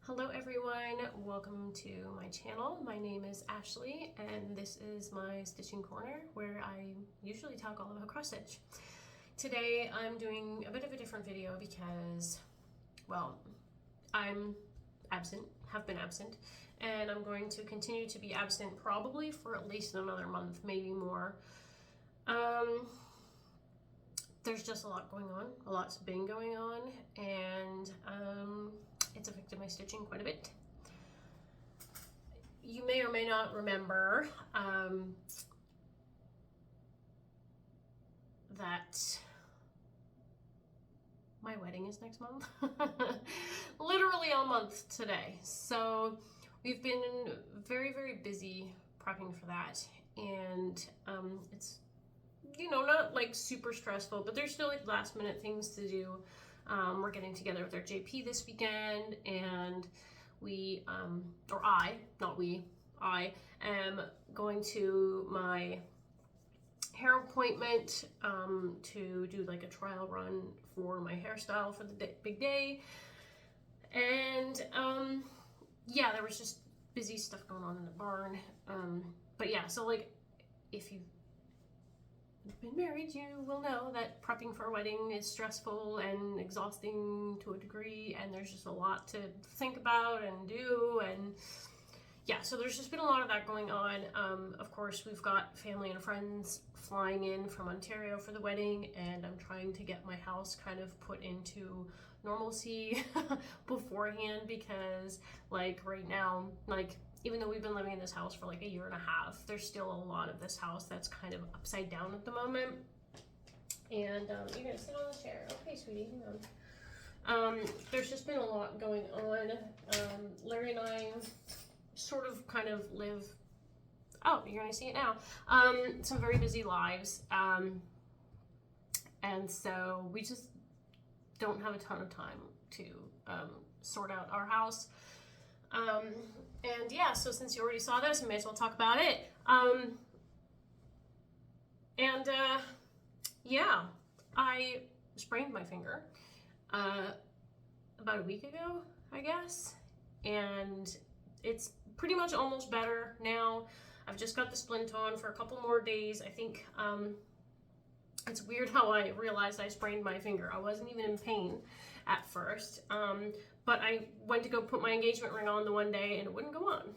Hello everyone, welcome to my channel. My name is Ashley and this is my stitching corner where I usually talk all about cross stitch. Today I'm doing a bit of a different video because, well, I'm absent, have been absent, and I'm going to continue to be absent probably for at least another month, maybe more. There's just a lot going on, a lot's been going on, and it's affected my stitching quite a bit. You may or may not remember that my wedding is next month. Literally a month today. So we've been very, very busy prepping for that, and it's, you know, not like super stressful, but there's still like last minute things to do. We're getting together with our JP this weekend, and we, or I, not we, I am going to my hair appointment to do like a trial run for my hairstyle for the big day. And yeah, there was just busy stuff going on in the barn. But yeah, so like if you've been married, you will know that prepping for a wedding is stressful and exhausting to a degree, and there's just a lot to think about and do, and yeah, so there's just been a lot of that going on. Of course, we've got family and friends flying in from Ontario for the wedding, and I'm trying to get my house kind of put into normalcy beforehand, because like right now, like even though we've been living in this house for like a year and a half, there's still a lot of this house that's kind of upside down at the moment. And you're gonna sit on the chair. Okay, sweetie, hang on. There's just been a lot going on. Larry and I sort of kind of live, oh, you're gonna see it now, some very busy lives. And so we just don't have a ton of time to sort out our house. And yeah, so since you already saw this, I may as well talk about it. Yeah, I sprained my finger about a week ago, I guess, and it's pretty much almost better now. I've just got the splint on for a couple more days. I think it's weird how I realized I sprained my finger. I wasn't even in pain at first. But I went to go put my engagement ring on the one day and it wouldn't go on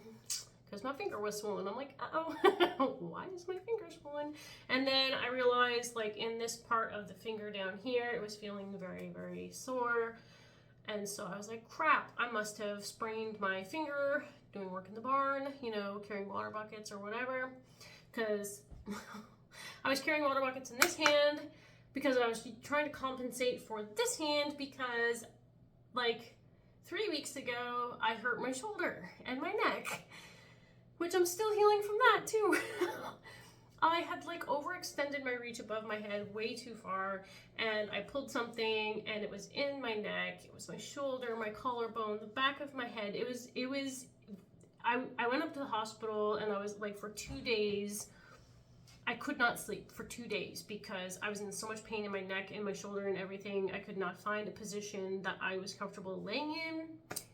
because my finger was swollen. I'm like, uh-oh, why is my finger swollen? And then I realized, like, in this part of the finger down here, it was feeling very, very sore. And so I was like, crap, I must have sprained my finger doing work in the barn, you know, carrying water buckets or whatever. Because I was carrying water buckets in this hand because I was trying to compensate for this hand because, like, 3 weeks ago, I hurt my shoulder and my neck, which I'm still healing from that too. I had like overextended my reach above my head way too far, and I pulled something and it was in my neck, it was my shoulder, my collarbone, the back of my head. I went up to the hospital and I was like, for 2 days, I could not sleep for 2 days because I was in so much pain in my neck and my shoulder and everything. I could not find a position that I was comfortable laying in.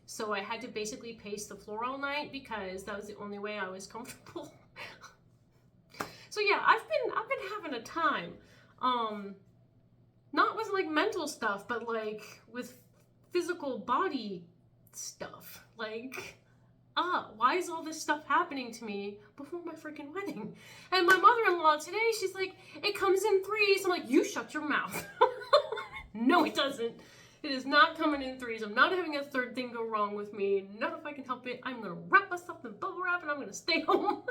So I had to basically pace the floor all night because that was the only way I was comfortable. So yeah, I've been having a time. Not with like mental stuff, but like with physical body stuff. Like, why is all this stuff happening to me before my freaking wedding? And my mother-in-law today, she's like, it comes in threes. I'm like, you shut your mouth. No, it doesn't. It is not coming in threes. I'm not having a third thing go wrong with me. Not if I can help it. I'm gonna wrap myself in bubble wrap and I'm gonna stay home.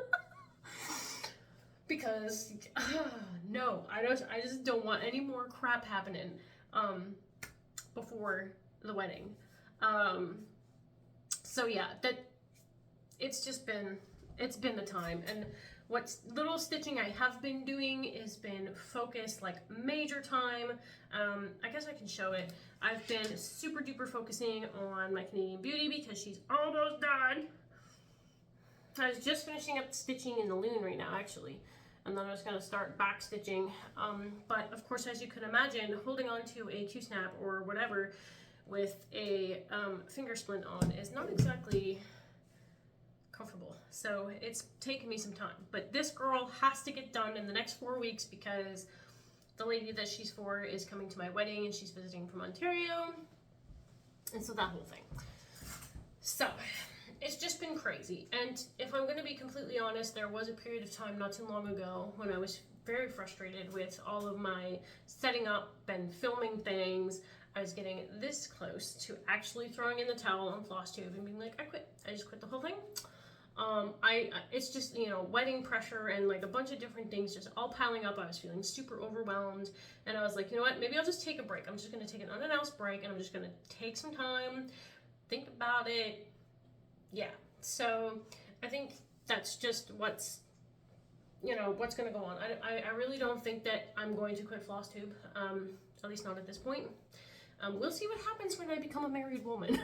Because, no, I just don't want any more crap happening before the wedding. So yeah, it's been the time. And what little stitching I have been doing has been focused, like major time. I guess I can show it. I've been super duper focusing on my Canadian Beauty because she's almost done. I was just finishing up stitching in the loom right now, actually. And then I was gonna start back stitching. But of course, as you can imagine, holding on to a Q-snap or whatever with a finger splint on is not exactly comfortable. So it's taken me some time, but this girl has to get done in the next 4 weeks because the lady that she's for is coming to my wedding and she's visiting from Ontario. And so that whole thing. So it's just been crazy. And if I'm going to be completely honest, there was a period of time not too long ago when I was very frustrated with all of my setting up and filming things. I was getting this close to actually throwing in the towel on floss tube and being like, I quit. I just quit the whole thing. It's just, you know, wedding pressure and like a bunch of different things just all piling up. I was feeling super overwhelmed and I was like, you know what, maybe I'll just take a break. I'm just going to take an unannounced break and I'm just going to take some time, think about it. Yeah. So I think that's just what's, you know, what's going to go on. I really don't think that I'm going to quit floss tube. At least not at this point. We'll see what happens when I become a married woman.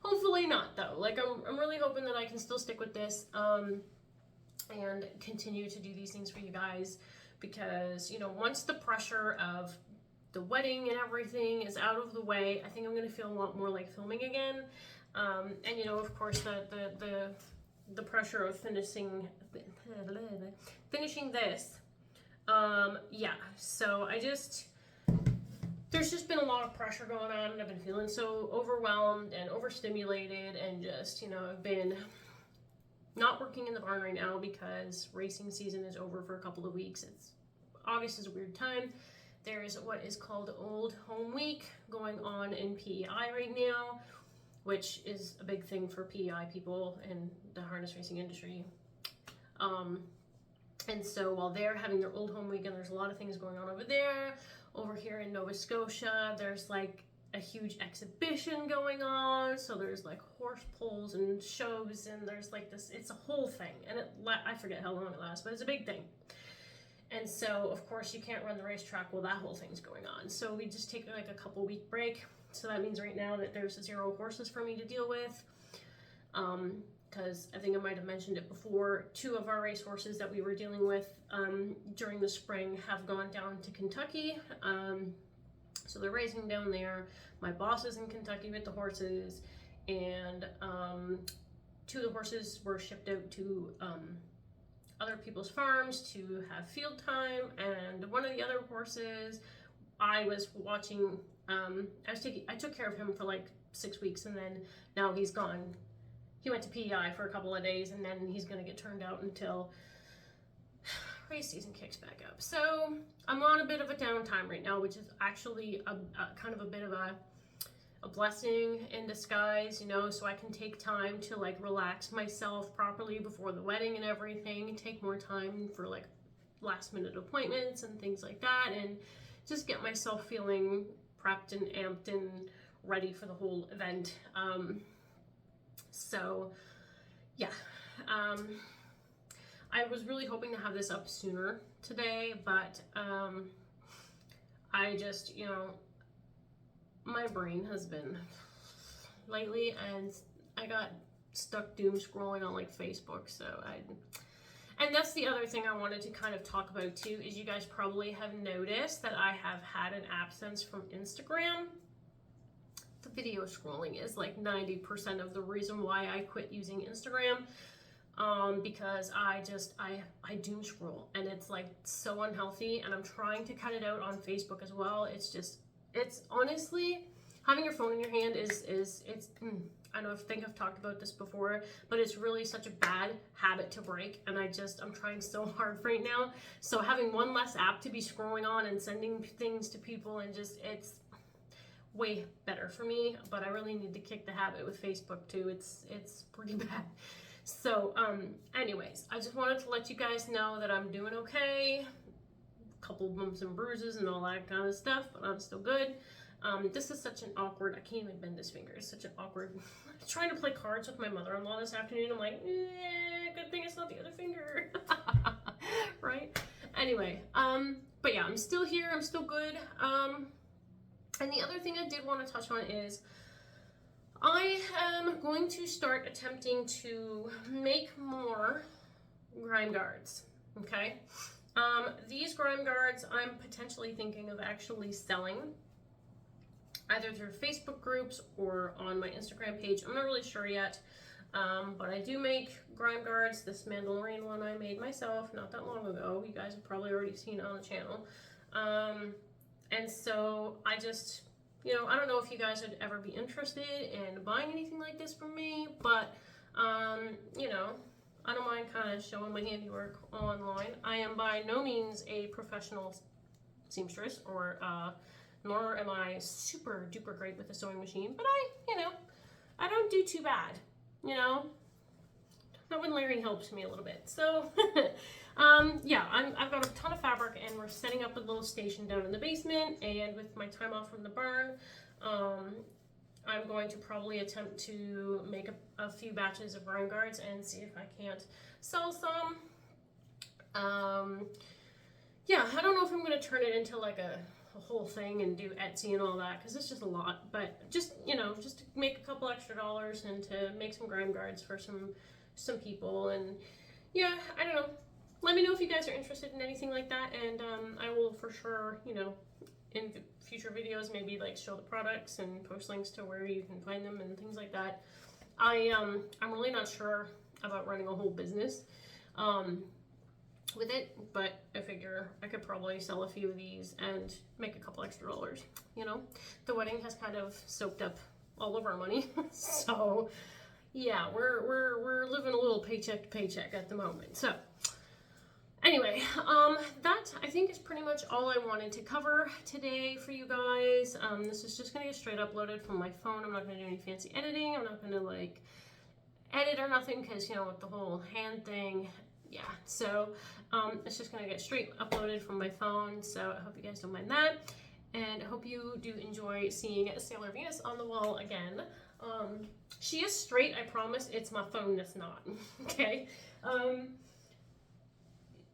Hopefully not, though. Like, I'm really hoping that I can still stick with this and continue to do these things for you guys because, you know, once the pressure of the wedding and everything is out of the way, I think I'm going to feel a lot more like filming again. And, you know, of course, the pressure of finishing this. Yeah, so there's just been a lot of pressure going on and I've been feeling so overwhelmed and overstimulated and just, you know, I've been not working in the barn right now because racing season is over for a couple of weeks. August is a weird time. There's what is called Old Home Week going on in PEI right now, which is a big thing for PEI people in the harness racing industry. And so while they're having their Old Home Week and there's a lot of things going on over there, over here in Nova Scotia, there's like a huge exhibition going on. So there's like horse pulls and shows and there's like this, it's a whole thing. And I forget how long it lasts, but it's a big thing. And so of course you can't run the racetrack while that whole thing's going on. So we just take like a couple week break. So that means right now that there's 0 horses for me to deal with. Because I think I might have mentioned it before, 2 of our race horses that we were dealing with during the spring have gone down to Kentucky. So they're racing down there. My boss is in Kentucky with the horses, and 2 of the horses were shipped out to other people's farms to have field time, and one of the other horses I was watching, I took care of him for like 6 weeks, and then now he's gone. He went to PEI for a couple of days and then he's going to get turned out until race season kicks back up. So I'm on a bit of a downtime right now, which is actually a kind of a bit of a blessing in disguise, you know, so I can take time to like relax myself properly before the wedding and everything, and take more time for like last minute appointments and things like that, and just get myself feeling prepped and amped and ready for the whole event. So yeah, I was really hoping to have this up sooner today, but I just, you know, my brain has been lately, and I got stuck doom scrolling on like Facebook, and that's the other thing I wanted to kind of talk about too, is you guys probably have noticed that I have had an absence from Instagram. The video scrolling is like 90% of the reason why I quit using Instagram, because I doom scroll and it's like so unhealthy, and I'm trying to cut it out on Facebook as well. It's honestly, having your phone in your hand I think I've talked about this before, but it's really such a bad habit to break, and I'm trying so hard right now. So having one less app to be scrolling on and sending things to people, and it's way better for me, but I really need to kick the habit with Facebook too. It's pretty bad. So anyways, I just wanted to let you guys know that I'm doing okay. A couple bumps and bruises and all that kind of stuff, but I'm still good. This is such an awkward, I can't even bend this finger. It's such an awkward, trying to play cards with my mother-in-law this afternoon. I'm like, good thing it's not the other finger. Right? Anyway, but yeah, I'm still here. I'm still good. And the other thing I did want to touch on is I am going to start attempting to make more grime guards, okay? These grime guards I'm potentially thinking of actually selling. either through Facebook groups or on my Instagram page. I'm not really sure yet, but I do make grime guards. This Mandalorian one I made myself not that long ago. You guys have probably already seen it on the channel. And so I just, you know, I don't know if you guys would ever be interested in buying anything like this from me, but, you know, I don't mind kind of showing my handiwork online. I am by no means a professional seamstress, or nor am I super duper great with a sewing machine, but you know, I don't do too bad, you know. Not when Larry helps me a little bit. So, yeah, I've got a ton of fabric, and we're setting up a little station down in the basement. And with my time off from the barn, I'm going to probably attempt to make a few batches of grime guards and see if I can't sell some. Yeah, I don't know if I'm going to turn it into like a whole thing and do Etsy and all that, because it's just a lot. But just, you know, just to make a couple extra dollars and to make some grime guards for some people. And yeah, I don't know. Let me know if you guys are interested in anything like that, and I will for sure, you know, in future videos maybe like show the products and post links to where you can find them and things like that. I'm really not sure about running a whole business with it, but I figure I could probably sell a few of these and make a couple extra dollars. You know, the wedding has kind of soaked up all of our money, so yeah, we're living a little paycheck to paycheck at the moment. So anyway, that I think is pretty much all I wanted to cover today for you guys. This is just gonna get straight uploaded from my phone. I'm not gonna do any fancy editing. I'm not gonna like edit or nothing, because, you know, with the whole hand thing, yeah. So it's just gonna get straight uploaded from my phone. So I hope you guys don't mind that, and I hope you do enjoy seeing Sailor Venus on the wall again. She is straight, I promise. It's my phone that's not. Okay.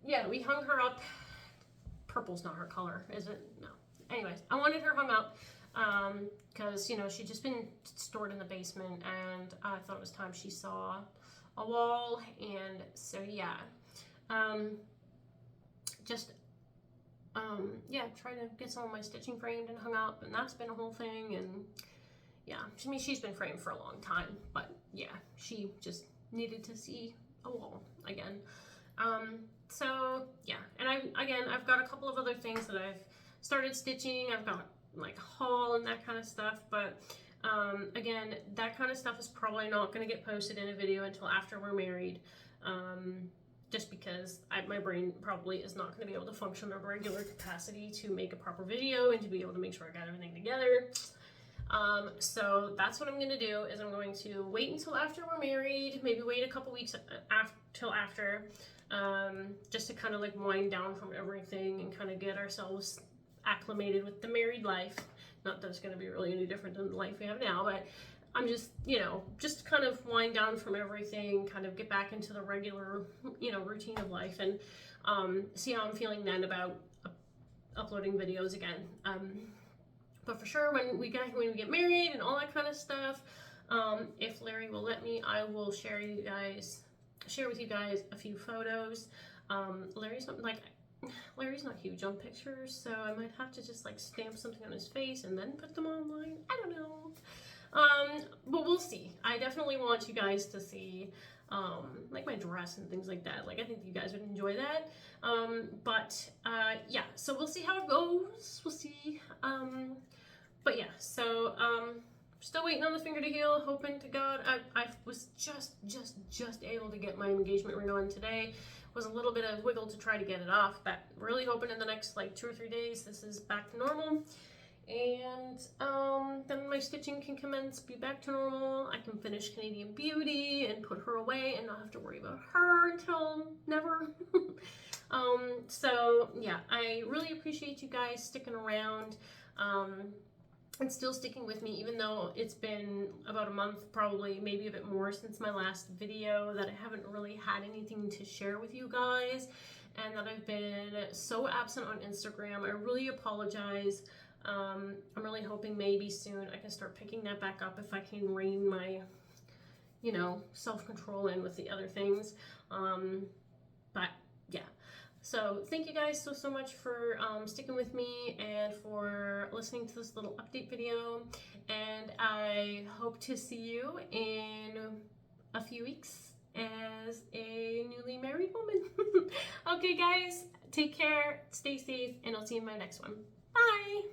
Yeah, we hung her up. Purple's not her color, is it? No. Anyways, I wanted her hung up because, you know, she'd just been stored in the basement, and I thought it was time she saw a wall. And so yeah, yeah, try to get some of my stitching framed and hung up, and that's been a whole thing. And yeah, I mean, she's been framed for a long time, but yeah, she just needed to see a wall again. So yeah, and I've got a couple of other things that I've started stitching. I've got like haul and that kind of stuff, but again, that kind of stuff is probably not going to get posted in a video until after we're married, just because my brain probably is not going to be able to function at a regular capacity to make a proper video and to be able to make sure I got everything together. So that's what I'm going to do, is I'm going to wait until after we're married, maybe wait a couple weeks till after, just to kind of like wind down from everything and kind of get ourselves acclimated with the married life. Not that it's going to be really any different than the life we have now, but I'm just, you know, just kind of wind down from everything, kind of get back into the regular, you know, routine of life, and see how I'm feeling then about uploading videos again. But for sure, when we get married and all that kind of stuff, if Larry will let me, I will share with you guys a few photos. Larry's not huge on pictures, so I might have to just like stamp something on his face and then put them online. I don't know. But we'll see. I definitely want you guys to see like my dress and things like that. Like, I think you guys would enjoy that. Yeah, so we'll see how it goes. We'll see. But yeah, so still waiting on the finger to heal, hoping to God. I was just able to get my engagement ring on today. Was a little bit of wiggle to try to get it off, but really hoping in the next like 2 or 3 days this is back to normal, and then my stitching can be back to normal. I can finish Canadian Beauty and put her away and not have to worry about her until never. So yeah, I really appreciate you guys sticking around and still sticking with me, even though it's been about a month, probably maybe a bit more, since my last video, that I haven't really had anything to share with you guys, and that I've been so absent on Instagram. I really apologize. I'm really hoping maybe soon I can start picking that back up if I can rein my, self-control in with the other things. But yeah, So thank you guys so much for sticking with me and for listening to this little update video. And I hope to see you in a few weeks as a newly married woman. Okay, guys, take care, stay safe, and I'll see you in my next one. Bye!